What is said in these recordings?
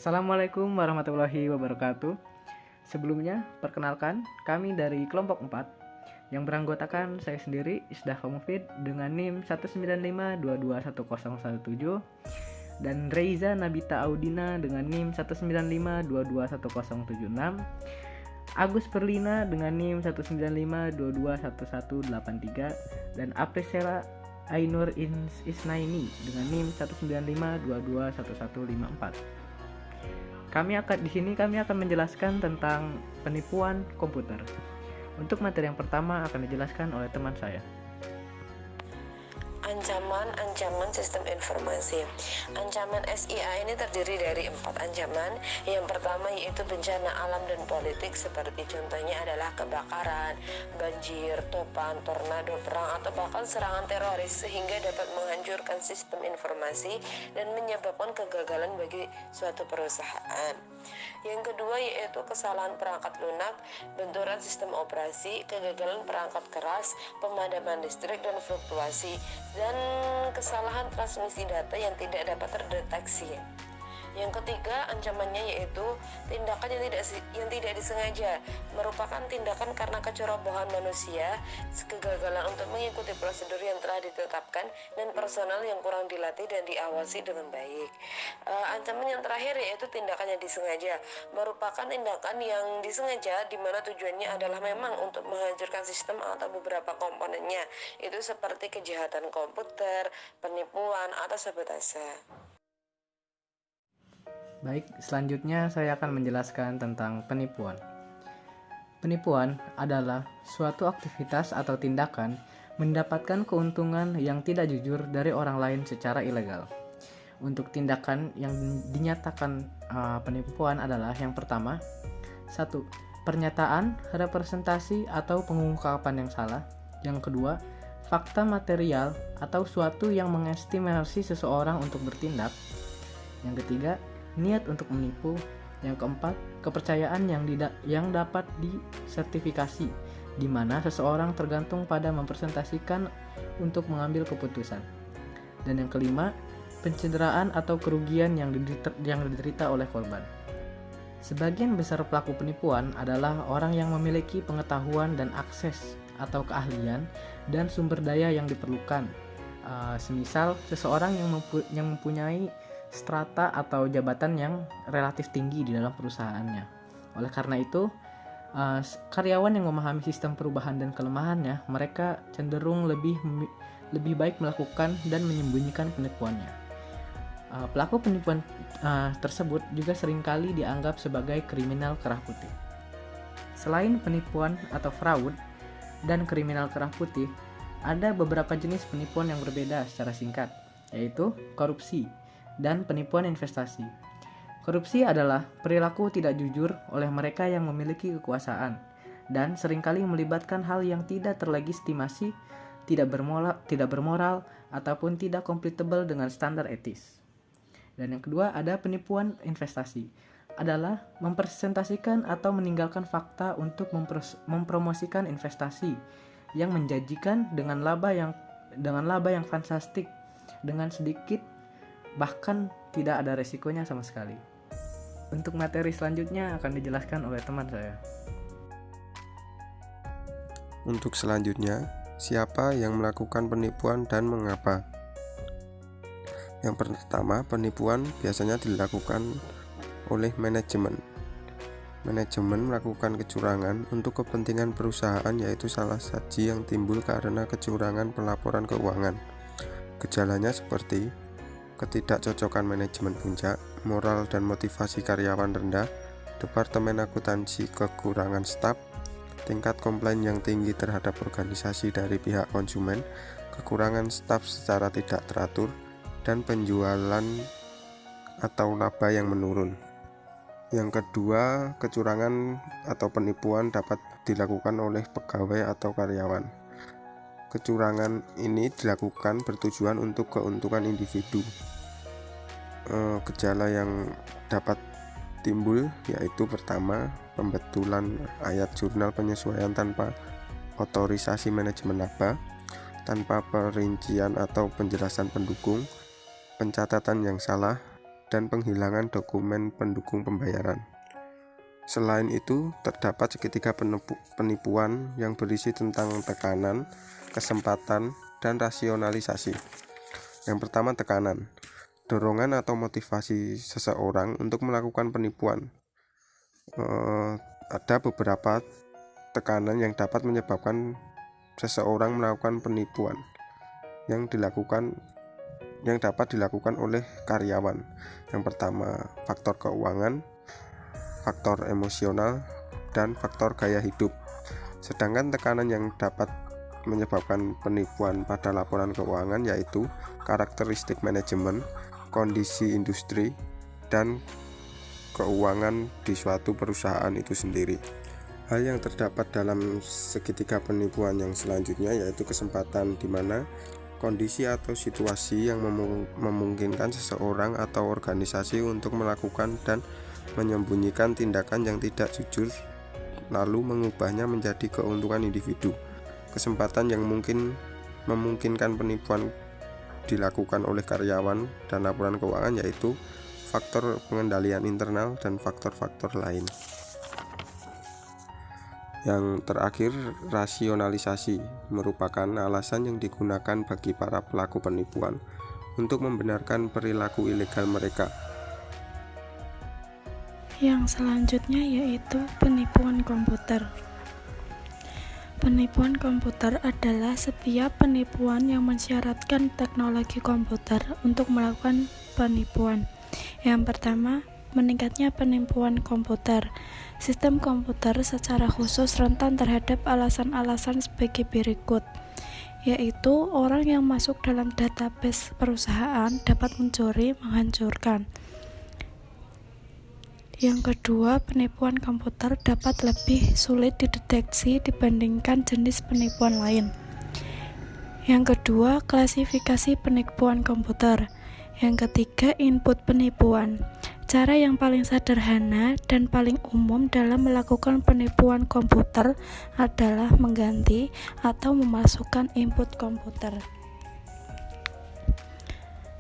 Assalamualaikum warahmatullahi wabarakatuh. Sebelumnya, perkenalkan, kami dari kelompok 4 yang beranggotakan saya sendiri, Isdah Mufid dengan NIM 195221017 dan Reiza Nabita Audina dengan NIM 195221076, Agus Perlina dengan NIM 195221183 dan Aprisela Ainur Isnaini dengan NIM 195221154. Kami akan menjelaskan tentang penipuan komputer. Untuk materi yang pertama akan dijelaskan oleh teman saya. Ancaman sistem informasi. Ancaman SIA ini terdiri dari 4 ancaman. Yang pertama yaitu bencana alam dan politik, seperti contohnya adalah kebakaran, banjir, topan, tornado, perang, atau bahkan serangan teroris, sehingga dapat menghancurkan sistem informasi dan menyebabkan kegagalan bagi suatu perusahaan. Yang kedua yaitu kesalahan perangkat lunak, benturan sistem operasi, kegagalan perangkat keras, pemadaman listrik dan fluktuasi, dan kesalahan transmisi data yang tidak dapat terdeteksi. Yang ketiga ancamannya yaitu tindakan yang tidak disengaja, merupakan tindakan karena kecerobohan manusia, kegagalan untuk mengikuti prosedur yang telah ditetapkan, dan personal yang kurang dilatih dan diawasi dengan baik. Ancaman yang terakhir yaitu tindakan yang disengaja, merupakan tindakan yang disengaja di mana tujuannya adalah memang untuk menghancurkan sistem atau beberapa komponennya, itu seperti kejahatan komputer, penipuan, atau sabotase. Baik, selanjutnya saya akan menjelaskan tentang penipuan. Penipuan adalah suatu aktivitas atau tindakan mendapatkan keuntungan yang tidak jujur dari orang lain secara ilegal. Untuk tindakan yang dinyatakan penipuan adalah yang pertama, 1. Pernyataan, representasi, atau pengungkapan yang salah. Yang kedua, fakta material atau suatu yang mengestimasi seseorang untuk bertindak. Yang ketiga, niat untuk menipu. Yang keempat, kepercayaan yang dapat disertifikasi, di mana seseorang tergantung pada mempresentasikan untuk mengambil keputusan. Dan yang kelima, pencederaan atau kerugian yang diderita oleh korban. Sebagian besar pelaku penipuan adalah orang yang memiliki pengetahuan dan akses atau keahlian dan sumber daya yang diperlukan. Semisal seseorang yang mempunyai strata atau jabatan yang relatif tinggi di dalam perusahaannya. Oleh karena itu, karyawan yang memahami sistem perubahan dan kelemahannya, mereka cenderung lebih baik melakukan dan menyembunyikan penipuannya. Pelaku penipuan tersebut juga seringkali dianggap sebagai kriminal kerah putih. Selain penipuan atau fraud dan kriminal kerah putih, ada beberapa jenis penipuan yang berbeda secara singkat, yaitu korupsi dan penipuan investasi. Korupsi adalah perilaku tidak jujur oleh mereka yang memiliki kekuasaan dan seringkali melibatkan hal yang tidak terlegitimasi, tidak bermoral ataupun tidak compatible dengan standar etis. Dan yang kedua ada penipuan investasi, adalah mempresentasikan atau meninggalkan fakta untuk mempromosikan investasi yang menjanjikan dengan laba yang fantastik dengan sedikit bahkan tidak ada resikonya sama sekali. Untuk materi selanjutnya akan dijelaskan oleh teman saya. Untuk selanjutnya, siapa yang melakukan penipuan dan mengapa? Yang pertama, penipuan biasanya dilakukan oleh manajemen. Manajemen melakukan kecurangan untuk kepentingan perusahaan, yaitu salah saji yang timbul karena kecurangan pelaporan keuangan. Gejalanya seperti ketidakcocokan manajemen puncak, moral dan motivasi karyawan rendah, departemen akuntansi kekurangan staf, tingkat komplain yang tinggi terhadap organisasi dari pihak konsumen, kekurangan staf secara tidak teratur, dan penjualan atau laba yang menurun. Yang kedua, kecurangan atau penipuan dapat dilakukan oleh pegawai atau karyawan. Kecurangan ini dilakukan bertujuan untuk keuntungan individu. Gejala yang dapat timbul yaitu pertama, pembetulan ayat jurnal penyesuaian tanpa otorisasi manajemen laba, tanpa perincian atau penjelasan pendukung, pencatatan yang salah, dan penghilangan dokumen pendukung pembayaran. Selain itu, terdapat segitiga penipuan yang berisi tentang tekanan, kesempatan, dan rasionalisasi. Yang pertama, tekanan. Dorongan atau motivasi seseorang untuk melakukan penipuan. Ada beberapa tekanan yang dapat menyebabkan seseorang melakukan penipuan yang dapat dilakukan oleh karyawan. Yang pertama, faktor keuangan, faktor emosional, dan faktor gaya hidup. Sedangkan tekanan yang dapat menyebabkan penipuan pada laporan keuangan yaitu karakteristik manajemen, kondisi industri, dan keuangan di suatu perusahaan itu sendiri. Hal yang terdapat dalam segitiga penipuan yang selanjutnya yaitu kesempatan, di mana kondisi atau situasi yang memungkinkan seseorang atau organisasi untuk melakukan dan menyembunyikan tindakan yang tidak jujur lalu mengubahnya menjadi keuntungan individu. Kesempatan yang memungkinkan penipuan dilakukan oleh karyawan dan laporan keuangan yaitu faktor pengendalian internal dan faktor-faktor lain. Yang terakhir, rasionalisasi merupakan alasan yang digunakan bagi para pelaku penipuan untuk membenarkan perilaku ilegal mereka. Yang selanjutnya yaitu penipuan komputer. Penipuan komputer adalah setiap penipuan yang mensyaratkan teknologi komputer untuk melakukan penipuan. Yang pertama, meningkatnya penipuan komputer. Sistem komputer secara khusus rentan terhadap alasan-alasan sebagai berikut, yaitu orang yang masuk dalam database perusahaan dapat mencuri, menghancurkan. Yang kedua, penipuan komputer dapat lebih sulit dideteksi dibandingkan jenis penipuan lain. Yang kedua, klasifikasi penipuan komputer. Yang ketiga, input penipuan. Cara yang paling sederhana dan paling umum dalam melakukan penipuan komputer adalah mengganti atau memasukkan input komputer.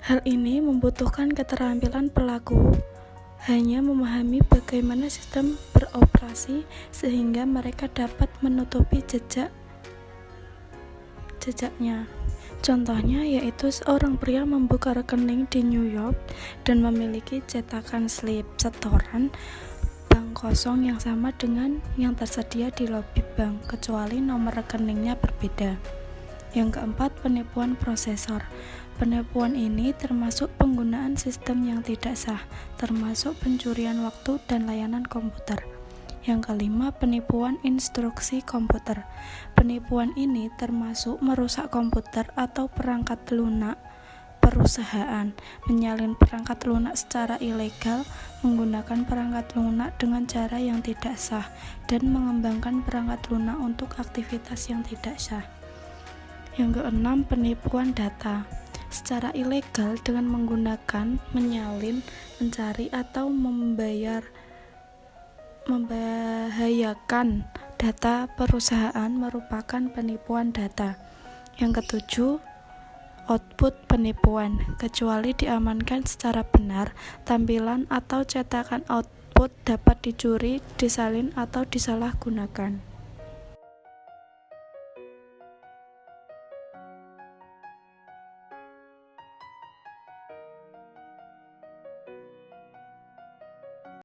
Hal ini membutuhkan keterampilan pelaku hanya memahami bagaimana sistem beroperasi sehingga mereka dapat menutupi jejaknya. Contohnya yaitu seorang pria membuka rekening di New York dan memiliki cetakan slip setoran bank kosong yang sama dengan yang tersedia di lobi bank, kecuali nomor rekeningnya berbeda. Yang keempat, penipuan prosesor. Penipuan ini termasuk penggunaan sistem yang tidak sah, termasuk pencurian waktu dan layanan komputer. Yang kelima, penipuan instruksi komputer. Penipuan ini termasuk merusak komputer atau perangkat lunak perusahaan, menyalin perangkat lunak secara ilegal, menggunakan perangkat lunak dengan cara yang tidak sah, dan mengembangkan perangkat lunak untuk aktivitas yang tidak sah. Yang keenam, penipuan data. Secara ilegal dengan menggunakan, menyalin, mencari, atau membahayakan data perusahaan merupakan penipuan data. Yang ketujuh, output penipuan. Kecuali diamankan secara benar, tampilan atau cetakan output dapat dicuri, disalin, atau disalahgunakan.